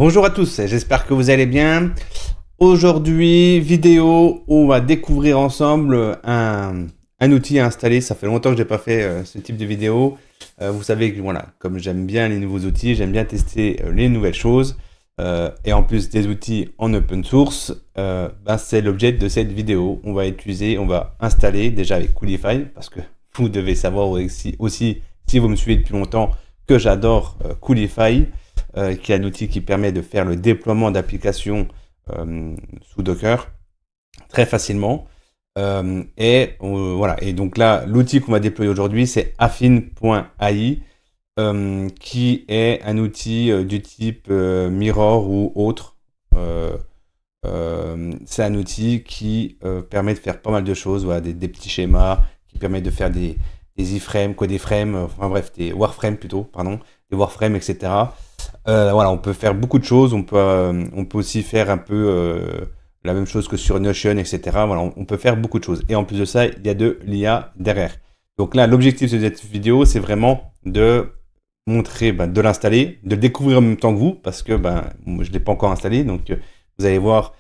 Bonjour à tous, j'espère que vous allez bien. Aujourd'hui, vidéo où on va découvrir ensemble un outil à installer. Ça fait longtemps que j'ai pas fait ce type de vidéo. Vous savez que voilà, comme j'aime bien les nouveaux outils, j'aime bien tester les nouvelles choses. Et en plus des outils en open source, c'est l'objet de cette vidéo. On va installer déjà avec Coolify, parce que vous devez savoir aussi si vous me suivez depuis longtemps, que j'adore Coolify. Qui est un outil qui permet de faire le déploiement d'applications sous Docker très facilement. Voilà. Et donc là, l'outil qu'on va déployer aujourd'hui, c'est affine.ai, qui est un outil du type Mirror ou autre. C'est un outil qui permet de faire pas mal de choses, voilà, des petits schémas, qui permet de faire des iframes, codeframes, enfin bref, des warframes plutôt, pardon, des warframes, etc. Voilà, on peut faire beaucoup de choses. On peut aussi faire un peu la même chose que sur Notion, etc. Voilà, on peut faire beaucoup de choses. Et en plus de ça, il y a de l'IA derrière. Donc là, l'objectif de cette vidéo, c'est vraiment de montrer, de l'installer, de le découvrir en même temps que vous, parce que je ne l'ai pas encore installé. Donc vous allez voir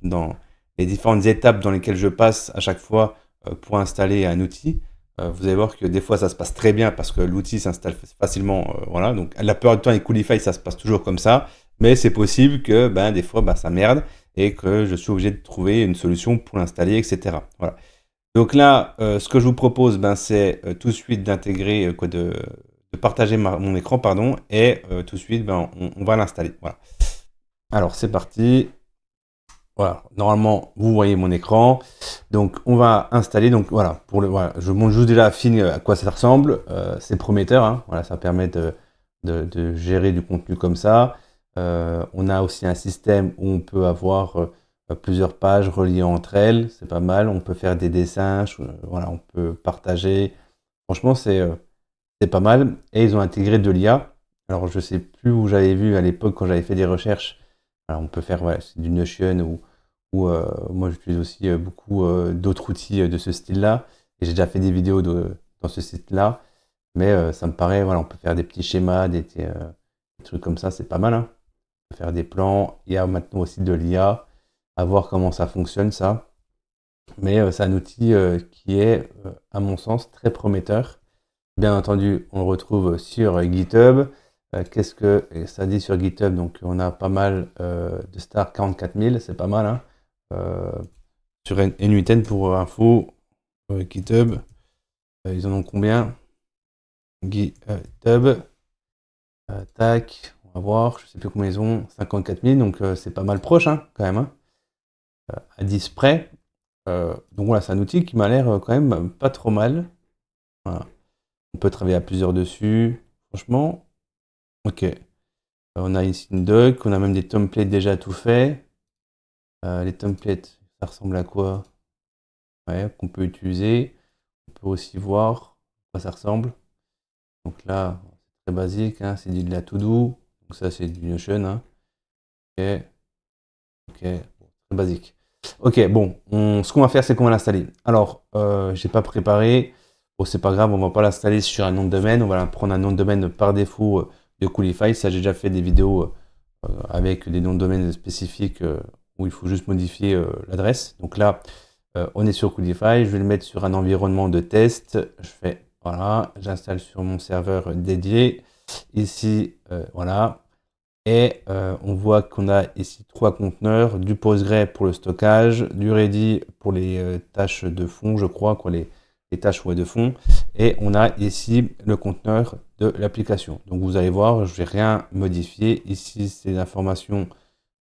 dans les différentes étapes dans lesquelles je passe à chaque fois pour installer un outil. Vous allez voir que des fois ça se passe très bien parce que l'outil s'installe facilement. Voilà, donc la plupart du temps avec Coolify ça se passe toujours comme ça, mais c'est possible que des fois ça merde et que je suis obligé de trouver une solution pour l'installer, etc. Voilà. Donc là, ce que je vous propose, c'est tout de suite d'intégrer, de partager mon écran, pardon, et tout de suite on va l'installer. Voilà. Alors c'est parti. Voilà, normalement, vous voyez mon écran. Donc, on va installer. Donc, voilà, voilà, je montre juste déjà à quoi ça ressemble. C'est prometteur. Hein, voilà, ça permet de gérer du contenu comme ça. On a aussi un système où on peut avoir plusieurs pages reliées entre elles. C'est pas mal. On peut faire des dessins. Voilà, on peut partager. Franchement, c'est pas mal. Et ils ont intégré de l'IA. Alors, je sais plus où j'avais vu à l'époque quand j'avais fait des recherches. Alors, on peut faire du Notion ou moi j'utilise aussi beaucoup d'autres outils de ce style-là. Et j'ai déjà fait des vidéos dans ce site-là. Mais ça me paraît, voilà, on peut faire des petits schémas, des trucs comme ça, c'est pas mal. Hein. On peut faire des plans. Il y a maintenant aussi de l'IA, à voir comment ça fonctionne ça. Mais c'est un outil qui est, à mon sens, très prometteur. Bien entendu, on le retrouve sur GitHub. Qu'est-ce que ça dit sur GitHub? Donc on a pas mal de stars, 44 000, c'est pas mal. Hein. Sur NUTN pour info, GitHub, ils en ont combien? GitHub, tac, on va voir, je sais plus combien ils ont, 54 000, donc c'est pas mal proche hein, quand même, hein, à 10 près. Donc voilà, c'est un outil qui m'a l'air quand même pas trop mal. Voilà. On peut travailler à plusieurs dessus, franchement, ok. On a ici une doc, on a même des templates déjà tout faits. Les templates, ça ressemble à quoi? Ouais, qu'on peut utiliser. On peut aussi voir à quoi ça ressemble. Donc là, c'est très basique, hein, c'est de la to-do. Donc ça, c'est du Notion. Hein. Ok, ok, bon, très basique. Ok, bon, ce qu'on va faire, c'est qu'on va l'installer. Alors, j'ai pas préparé. Bon, c'est pas grave, on va pas l'installer sur un nom de domaine. On va prendre un nom de domaine par défaut de Coolify. Ça, j'ai déjà fait des vidéos avec des noms de domaine spécifiques où il faut juste modifier l'adresse. Donc là, on est sur Coolify. Je vais le mettre sur un environnement de test. Je fais voilà, j'installe sur mon serveur dédié. Ici, voilà. Et on voit qu'on a ici 3 conteneurs, du Postgre pour le stockage, du Redis pour les tâches de fond, je crois, quoi, les tâches de fond. Et on a ici le conteneur de l'application. Donc vous allez voir, je ne vais rien modifier. Ici, c'est l'information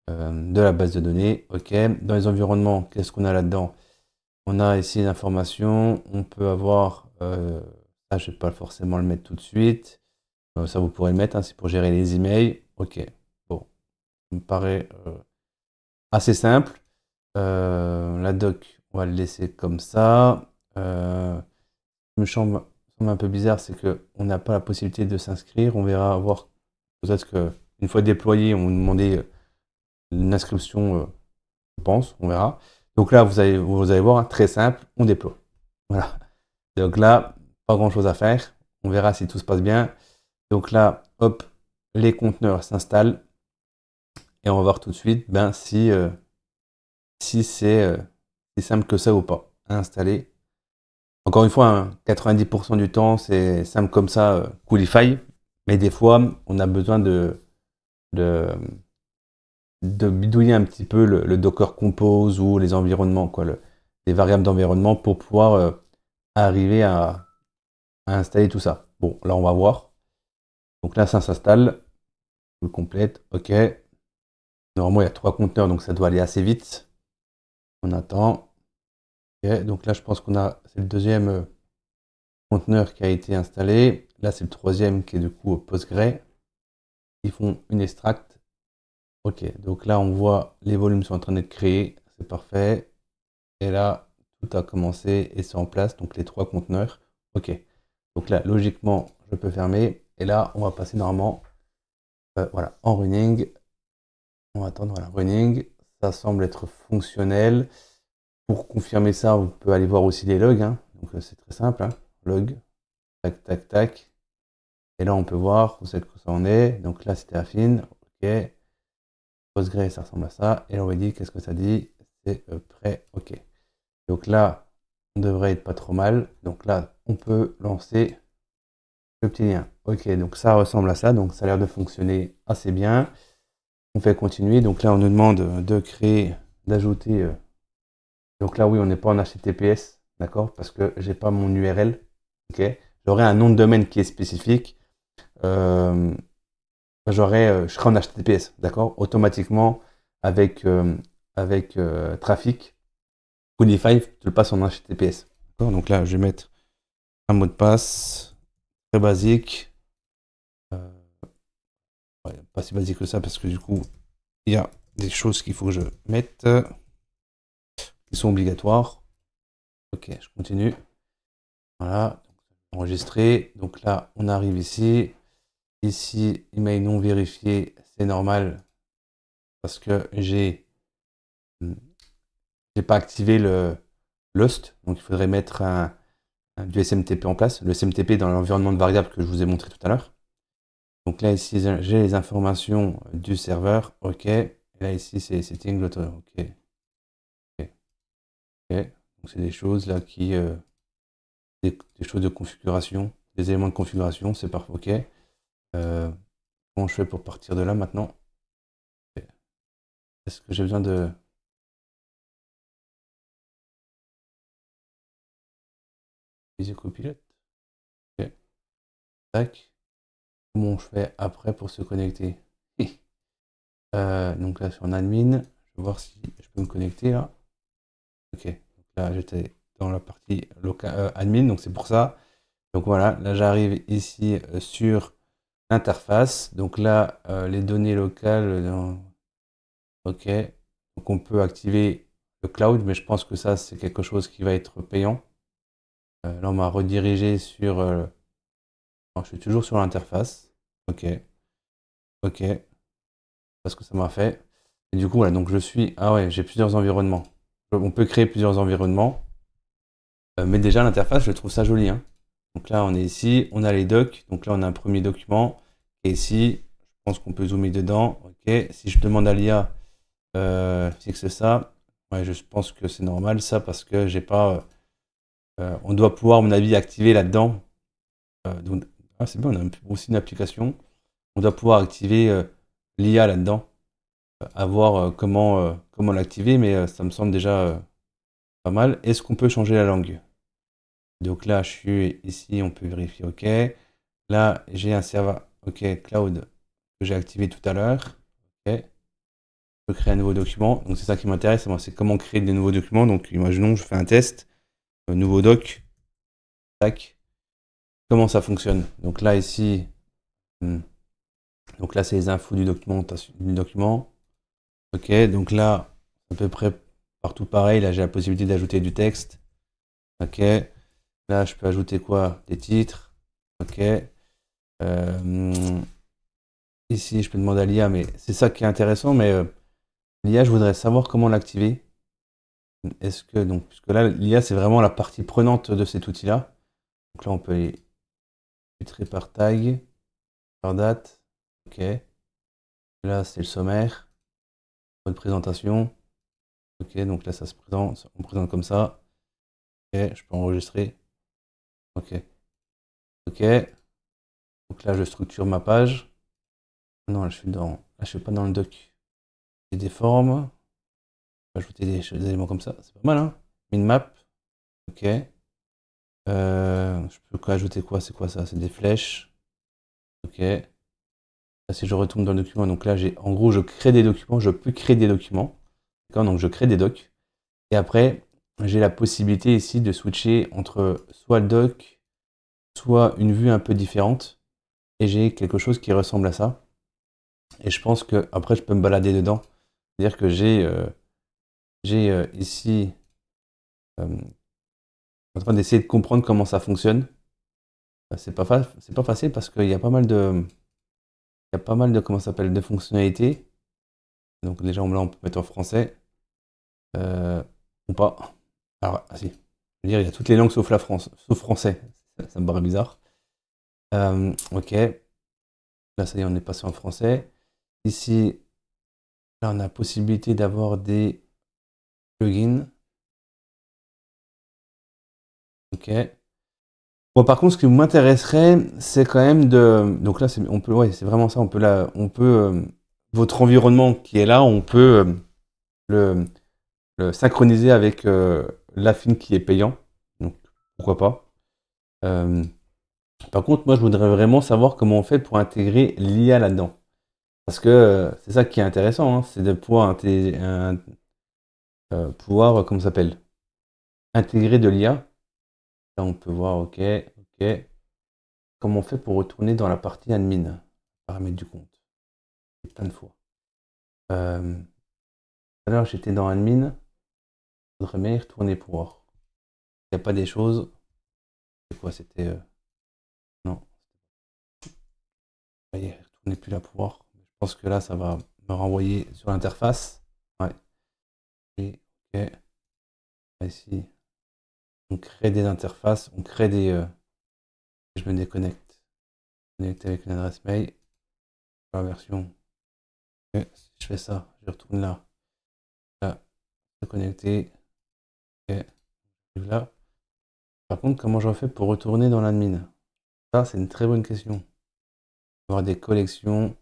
de la base de données. OK. Dans les environnements, qu'est-ce qu'on a là-dedans? On a ici l'information. On peut avoir... ça, je ne vais pas forcément le mettre tout de suite. Ça, vous pourrez le mettre. Hein, c'est pour gérer les emails. OK. Bon. Ça me paraît assez simple. La doc, on va le laisser comme ça. Ce qui me semble un peu bizarre, c'est qu'on n'a pas la possibilité de s'inscrire. On verra voir. Peut-être qu'une fois déployé, on va nous demander une inscription, je pense. On verra. Donc là, vous allez voir, hein, très simple, on déploie. Voilà. Donc là, pas grand-chose à faire. On verra si tout se passe bien. Donc là, hop, les conteneurs s'installent. et on va voir tout de suite ben, si c'est si simple que ça ou pas à installer. Encore une fois, hein, 90% du temps, c'est simple comme ça, Coolify. Mais des fois, on a besoin de, de bidouiller un petit peu le Docker Compose ou les environnements, quoi, les variables d'environnement pour pouvoir arriver à installer tout ça. Bon, là, on va voir. Donc là, ça s'installe. Je le complète. OK. Normalement, il y a 3 conteneurs, donc ça doit aller assez vite. On attend. OK. Donc là, je pense c'est le deuxième conteneur qui a été installé. Là, c'est le troisième qui est du coup au Postgre. Ils font une extract. OK. Donc là, on voit les volumes sont en train d'être créés. C'est parfait. Et là, tout a commencé et c'est en place. Donc les 3 conteneurs. OK. Donc là, logiquement, je peux fermer. Et là, on va passer normalement voilà, en running. On va attendre, voilà, running. Ça semble être fonctionnel. Pour confirmer ça, vous pouvez aller voir aussi les logs. Hein. Donc c'est très simple. Hein. Log, tac, tac, tac. Et là, on peut voir où c'est que ça en est. Donc là, c'était affine. OK. Postgre, ça ressemble à ça. Et là, on va dire, qu'est-ce que ça dit? C'est prêt. OK. Donc là, on devrait être pas trop mal. Donc là, on peut lancer le petit lien. OK, donc ça ressemble à ça. Donc ça a l'air de fonctionner assez bien. On fait continuer. Donc là, on nous demande de créer, d'ajouter. Donc là, oui, on n'est pas en HTTPS, d'accord? Parce que j'ai pas mon URL. OK. J'aurai un nom de domaine qui est spécifique. Je serai en HTTPS, d'accord? Automatiquement, avec Trafic, Codify, tu le passes en HTTPS. D'accord? Donc là, je vais mettre un mot de passe très basique. Ouais, pas si basique que ça, parce que du coup, il y a des choses qu'il faut que je mette, qui sont obligatoires. Ok, je continue. Voilà, enregistré. Donc là, on arrive ici. Ici, email non vérifié, c'est normal parce que j'ai pas activé le Lost. Donc il faudrait mettre du SMTP en place. Le SMTP dans l'environnement de variables que je vous ai montré tout à l'heure. Donc là, ici, j'ai les informations du serveur. OK. Et là, ici, c'est setting. OK. OK. OK. Donc c'est des choses là des choses de configuration, des éléments de configuration. C'est parfait. OK. Comment je fais pour partir de là maintenant? Est-ce que j'ai besoin de... Easy Copilot? OK. Tac. Comment je fais après pour se connecter? Donc là, sur un admin, je vais voir si je peux me connecter là. OK. Donc là, j'étais dans la partie admin, donc c'est pour ça. Donc voilà, là j'arrive ici sur l'interface. Donc là, les données locales. OK. Donc on peut activer le cloud, mais je pense que ça, c'est quelque chose qui va être payant. Là, on m'a redirigé sur... non, je suis toujours sur l'interface. OK. OK. Parce que ça m'a fait. Et du coup, voilà, donc je suis... Ah ouais, j'ai plusieurs environnements. On peut créer plusieurs environnements. Mais déjà, l'interface, je trouve ça joli. Hein. Donc là, on est ici, on a les docs. Donc là, on a un premier document. Et ici, je pense qu'on peut zoomer dedans. OK. Si je demande à l'IA, fixe ça. Ouais, je pense que c'est normal ça parce que j'ai pas... on doit pouvoir, à mon avis, activer là-dedans. C'est bien, on a aussi une application. On doit pouvoir activer l'IA là-dedans. À voir comment l'activer, mais ça me semble déjà pas mal. Est-ce qu'on peut changer la langue? Donc là, je suis ici, on peut vérifier, OK. Là, j'ai un serveur, OK, cloud, que j'ai activé tout à l'heure. OK. Je peux créer un nouveau document. Donc c'est ça qui m'intéresse, moi, c'est comment créer des nouveaux documents. Donc imaginons, je fais un test, nouveau doc, tac. Comment ça fonctionne? Donc là, ici, donc là, c'est les infos du document. OK, donc là, à peu près partout pareil. Là, j'ai la possibilité d'ajouter du texte. OK. Là, je peux ajouter quoi? Des titres. OK. Ici, je peux demander à l'IA, mais c'est ça qui est intéressant. Mais l'IA, je voudrais savoir comment l'activer. Est-ce que, donc, puisque là, l'IA, c'est vraiment la partie prenante de cet outil-là. Donc là, on peut les filtrer par tag, par date. OK. Là, c'est le sommaire. Mode présentation. Ok, donc là, ça se présente. On présente comme ça. Ok, je peux enregistrer. Ok. Ok. Donc là, je structure ma page. Non, là, je suis pas dans le doc. J'ai des formes. Ajouter des éléments comme ça. C'est pas mal, hein? Minmap. Ok. Je peux quoi ajouter quoi? C'est quoi ça? C'est des flèches. Ok. Là, si je retourne dans le document, donc là, en gros, je crée des documents. Je peux créer des documents. D'accord? Donc, je crée des docs. Et après, j'ai la possibilité ici de switcher entre soit le doc, soit une vue un peu différente. Et j'ai quelque chose qui ressemble à ça. Et je pense que après, je peux me balader dedans. C'est-à-dire que j'ai ici euh, en train d'essayer de comprendre comment ça fonctionne. C'est pas facile parce qu'il y a pas mal comment ça s'appelle, de fonctionnalités. Donc déjà, là, on peut mettre en français euh, ou pas. Alors, ah, si. Je veux dire, il y a toutes les langues sauf la France, sauf français. Ça me paraît bizarre. Ok. Là, ça y est, on est passé en français. Ici, là, on a la possibilité d'avoir des plugins. Ok. Bon, par contre, ce qui m'intéresserait, c'est quand même de. Donc là, on peut, ouais, c'est vraiment ça. Votre environnement qui est là, on peut le, le synchroniser avec l'Affine qui est payant. Donc, pourquoi pas. Euh, Par contre, moi, je voudrais vraiment savoir comment on fait pour intégrer l'IA là-dedans. Parce que c'est ça qui est intéressant, hein, c'est de pouvoir, comment ça s'appelle, intégrer de l'IA. Là, on peut voir, ok, ok. Comment on fait pour retourner dans la partie admin, paramètres du compte. Plein de fois. Tout à l'heure, j'étais dans admin. Je voudrais bien y retourner pour voir. Il n'y a pas des choses. C'est quoi? C'était. Non. Ça y est, retourner plus là pour voir. Je pense que là, ça va me renvoyer sur l'interface. Ouais. Et, ok. Ici, on crée des interfaces. On crée des. Je me déconnecte. Connecter avec une adresse mail. La version. Ok. Si je fais ça, je retourne là. Là, se connecter. Ok. Là. Par contre, comment je fais pour retourner dans l'admin? Ça, c'est une très bonne question. Avoir des collections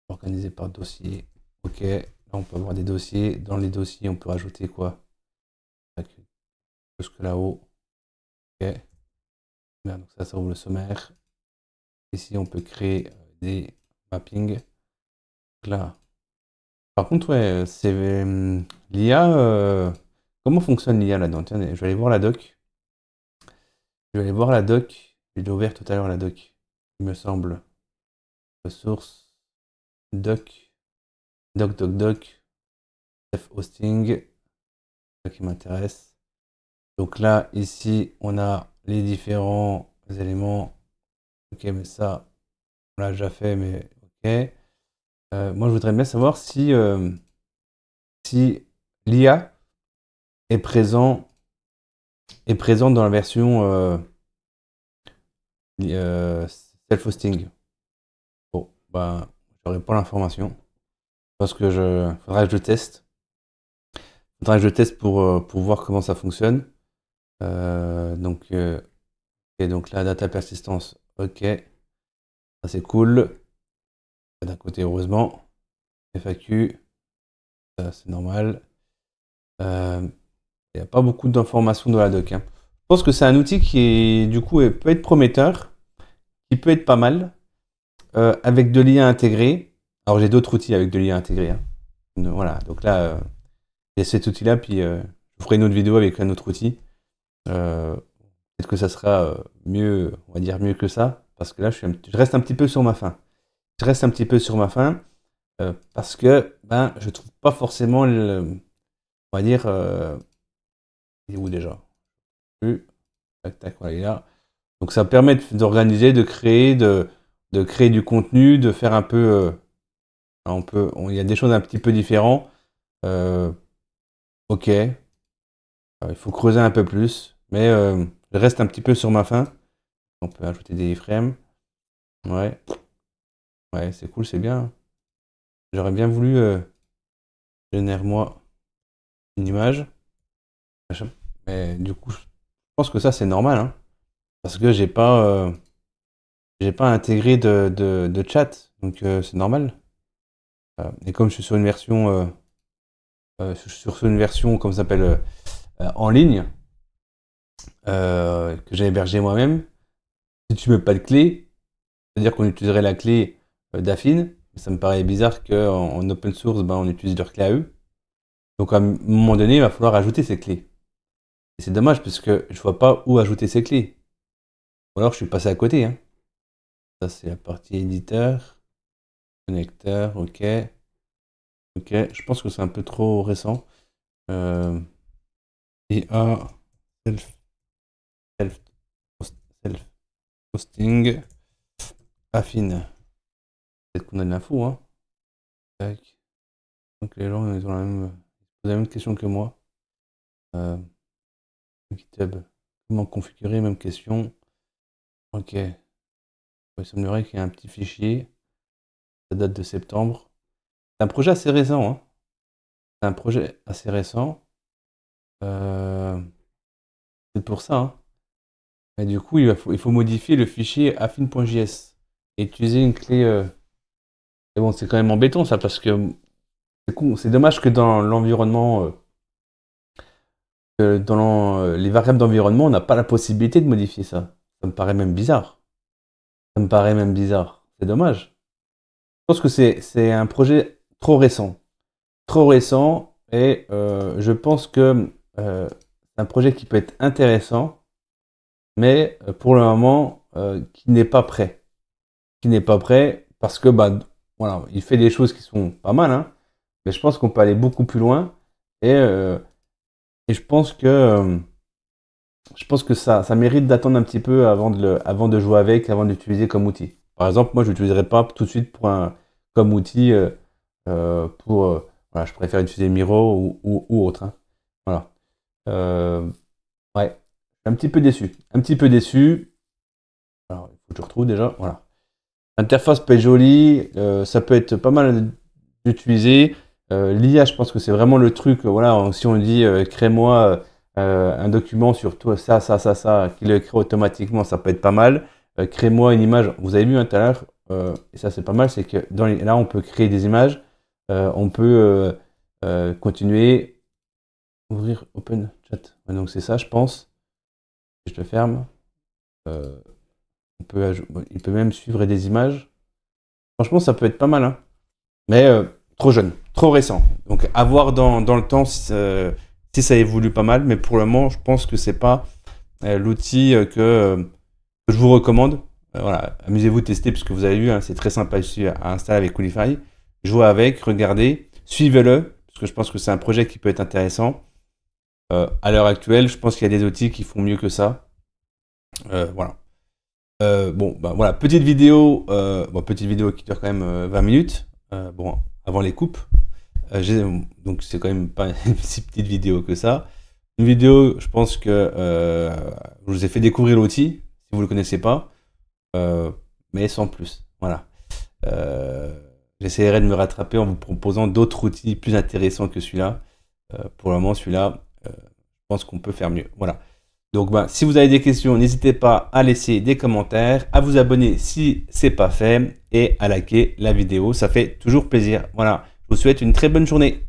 organisées par dossier. Ok, là on peut avoir des dossiers. Dans les dossiers, on peut rajouter quoi? Jusque là-haut. Ok. Bien, donc ça ouvre le sommaire. Ici, on peut créer des mappings. Donc là. Par contre, ouais, c'est l'IA. Comment fonctionne l'IA là-dedans? Tiens, je vais aller voir la doc. Je vais aller voir la doc. Je l'ai ouvert tout à l'heure la doc. Il me semble. Ressources. Doc. Doc. Self-hosting. Ça qui m'intéresse. Donc là, ici, on a les différents éléments. Ok, mais ça, on l'a déjà fait, mais ok. Moi, je voudrais bien savoir si l'IA est présent dans la version self-hosting. Bon, ben, j'aurai pas l'information. Parce que faudra que je teste. Faudra que je teste pour voir comment ça fonctionne. Ok, donc la data persistance, ok. Ça c'est cool. D'un côté, heureusement. FAQ, ça c'est normal. Il n'y a pas beaucoup d'informations dans la doc, hein. Je pense que c'est un outil qui est, du coup, peut être prometteur, qui peut être pas mal, avec de l'IA intégré. Alors j'ai d'autres outils avec de l'IA intégré, hein. Voilà, donc là, j'ai cet outil-là, puis je ferai une autre vidéo avec un autre outil. Peut-être que ça sera mieux, on va dire mieux que ça, parce que là, je reste un petit peu sur ma faim. Je reste un petit peu sur ma faim, parce que ben, je trouve pas forcément, on va dire, il est où déjà? Tac, tac, voilà, il est là. Donc ça permet d'organiser, de créer du contenu, de faire un peu, il y a des choses un petit peu différentes. Euh, ok, il faut creuser un peu plus, mais je reste un petit peu sur ma faim. On peut ajouter des iframes. Ouais, ouais, c'est cool, c'est bien. J'aurais bien voulu génère-moi une image. Mais du coup, je pense que ça c'est normal, hein, parce que j'ai pas intégré de chat, donc c'est normal. Et comme je suis sur une version, sur une version, comme ça s'appelle, en ligne, que j'ai hébergé moi-même, si tu mets pas de clé, c'est-à-dire qu'on utiliserait la clé d'Affine. Ça me paraît bizarre qu'en open source, ben, on utilise leur clé à eux. Donc à un moment donné, il va falloir ajouter ces clés. Et c'est dommage parce que je vois pas où ajouter ces clés. Ou alors je suis passé à côté, hein. Ça c'est la partie éditeur, connecteur, ok. Ok, je pense que c'est un peu trop récent. IA, self, self, self hosting, affine. Peut-être qu'on a de l'info, hein. Tac. Donc les gens ils ont la même question que moi. GitHub. Comment configurer, même question. Ok. Il semblerait qu'il y a un petit fichier. Ça date de septembre. C'est un projet assez récent, hein. C'est un projet assez récent. C'est pour ça, hein. Et du coup, il faut modifier le fichier affine.js et utiliser une clé. Mais bon, c'est quand même embêtant ça parce que c'est dommage que dans l'environnement, les variables d'environnement, on n'a pas la possibilité de modifier ça. Ça me paraît même bizarre. Ça me paraît même bizarre. C'est dommage. Je pense que c'est un projet trop récent. Trop récent et je pense que c'est un projet qui peut être intéressant, mais pour le moment, qui n'est pas prêt. Qui n'est pas prêt parce que bah, voilà, il fait des choses qui sont pas mal, hein, mais je pense qu'on peut aller beaucoup plus loin et je pense que ça mérite d'attendre un petit peu avant de jouer avec, avant d'utiliser comme outil. Par exemple, moi, je l'utiliserai pas tout de suite comme outil voilà, je préfère utiliser Miro ou autre, hein. Voilà. Ouais, je suis un petit peu déçu. Un petit peu déçu. Alors, il faut que je retrouve déjà. Voilà. L'interface peut être jolie, ça peut être pas mal d'utiliser. L'IA, je pense que c'est vraiment le truc. Voilà, si on dit crée-moi un document sur tout ça, qu'il le crée automatiquement, ça peut être pas mal. Crée-moi une image. Vous avez vu tout à l'heure, et ça c'est pas mal, c'est que là on peut créer des images, on peut continuer, ouvrir Open Chat. Ouais, donc c'est ça, je pense. Je le ferme. Il peut même suivre des images. Franchement, ça peut être pas mal, hein. Mais trop jeune, trop récent. Donc à voir dans le temps si ça évolue pas mal. Mais pour le moment, je pense que c'est pas l'outil que je vous recommande. Voilà, amusez-vous, testez, puisque vous avez vu, hein, c'est très sympa ici à installer avec Qualify. Jouez avec, regardez, suivez-le, parce que je pense que c'est un projet qui peut être intéressant. À l'heure actuelle, je pense qu'il y a des outils qui font mieux que ça. Voilà. Bon, bah voilà, petite vidéo qui dure quand même 20 minutes. Bon, avant les coupes. Donc c'est quand même pas une si petite vidéo que ça. Une vidéo, je pense que je vous ai fait découvrir l'outil, si vous le connaissez pas, mais sans plus. Voilà. J'essaierai de me rattraper en vous proposant d'autres outils plus intéressants que celui-là. Pour le moment, celui-là, je pense qu'on peut faire mieux. Voilà. Donc, si vous avez des questions, n'hésitez pas à laisser des commentaires, à vous abonner si c'est pas fait et à liker la vidéo. Ça fait toujours plaisir. Voilà. Je vous souhaite une très bonne journée.